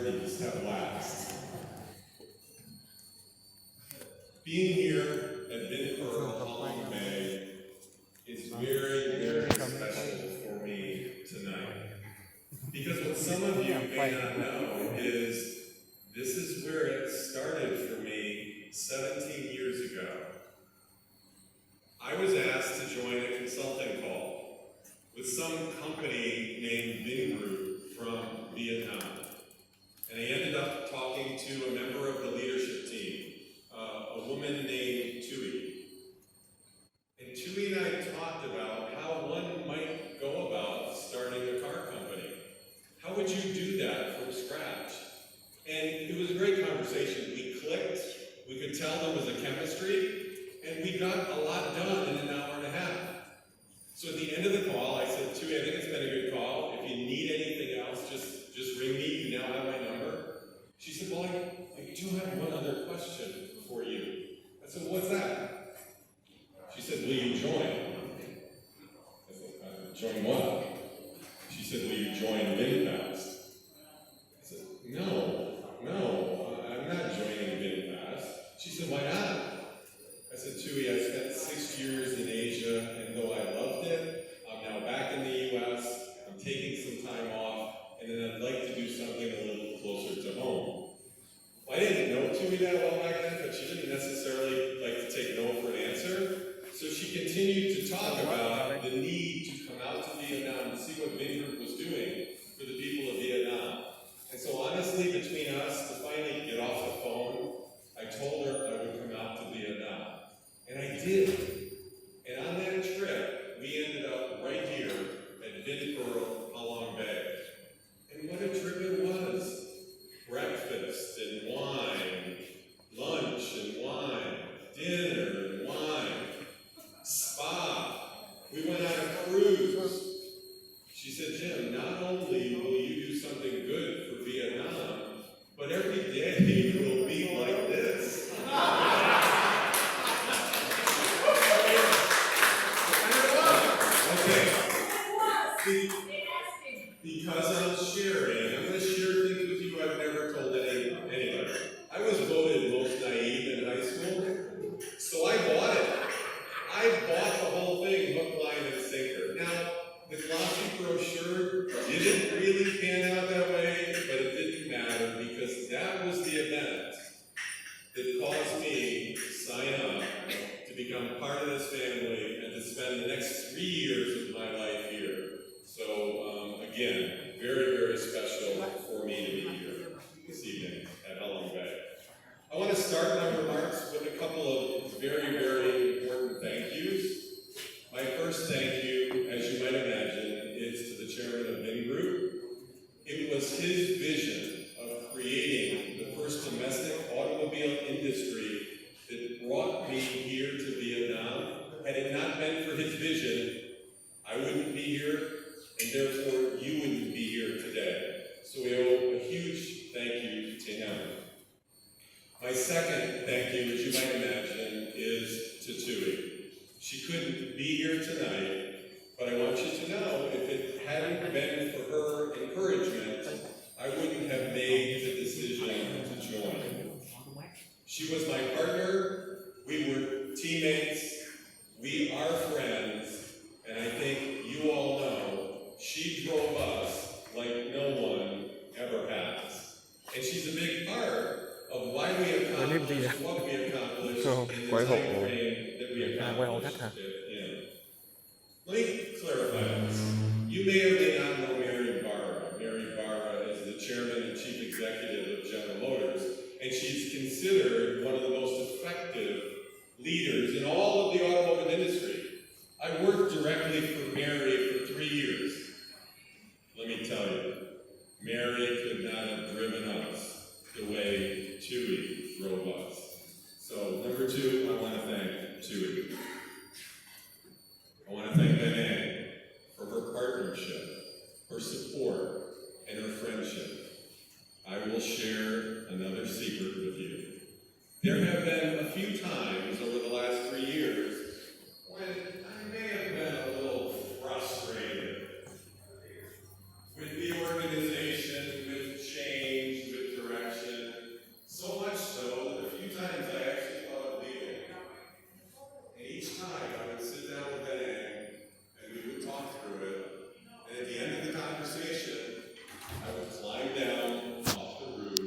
parties have waxed. Being here at Vinfast Bay is very, very special for me tonight. Because what some of you may not know is this is where it started for me 17 years ago. I was asked to join a consulting call with some company named Vin Group from Vietnam. And I ended up talking to a member of the leadership team, a woman named Tui. And Tui and I talked about how one might go about starting a car company. How would you do that from scratch? And it was a great conversation. We clicked, we could tell there was a chemistry, and we got a lot done in an hour and a half. So at the end of the call, I said, Tui, I think it's been a good call. If you need anything else, just ring me. You now have my number. She said, well, I do have one other question for you. I said, what's that? She said, will you join? I said, join what? She said, will you join vinfast? I said, no, I'm not joining vinfast. She said, why not? I said, Tui, I spent 6 years in Asia, and though I loved it, I'm now back in the US, I'm taking some time off, and then I'd like to do something a little closer to home. I didn't know Tui that well back then, but she didn't necessarily like to take no for an answer. So she continued to talk about the need to come out to Vietnam and see what Vin Group was doing for the people of Vietnam. And so honestly, between us, to finally get off the phone, I told her I would come out to Vietnam. And I did. And on that trip, we ended up right here at Vinfast Halong Bay. And what a trip it was. Breakfast and wine, lunch and wine, dinner and wine, spa. We went on a cruise. She said, Jim, not only will you do something good for Vietnam, but every day will be like this. Okay. Because I'm sharing, I'm going to share things with you I've never told anybody. I was voted most naive in high school, so I bought it. I bought the whole thing, hook, line, and sinker. Now, the glossy brochure didn't really pan out that way, but it didn't matter because that was the event that caused me to sign up to become part of this family and to spend the next 3 years of my life here. So, again, very, very special for me to be here this evening at Halong Bay. I want to start my remarks with a couple of very, very important thank yous. My first thank you, as you might imagine, is to the chairman of Vin Group. It was his vision of creating the first domestic automobile industry that brought me here to Vietnam. Had it not been for his vision, I wouldn't be here, and therefore you wouldn't be here today. So we owe a huge thank you to him. My second thank you, as you might imagine, is to Tui. She couldn't be here tonight, but I want you to know if it hadn't been for her encouragement, I wouldn't have made the decision to join. She was my partner, we were teammates, we are friends, and I think you all know she drove us like no one ever has. And she's a big part of why we accomplished what we accomplished in the time frame that we accomplished it in. Let me clarify this. You may or may not know Mary Barra. Mary Barra is the chairman and chief executive of General Motors, and she's considered one of the most effective leaders in all of the automotive industry. I worked directly for Mary for 3 years. Let me tell you, Mary could not have driven us the way Tui drove us. So, number two, I want to thank Tui. I want to thank Đang for her partnership, her support, and her friendship. I will share another secret with you. There have been a few times over the last 3 years when I may have been a little frustrated with the organization, with change, with conversation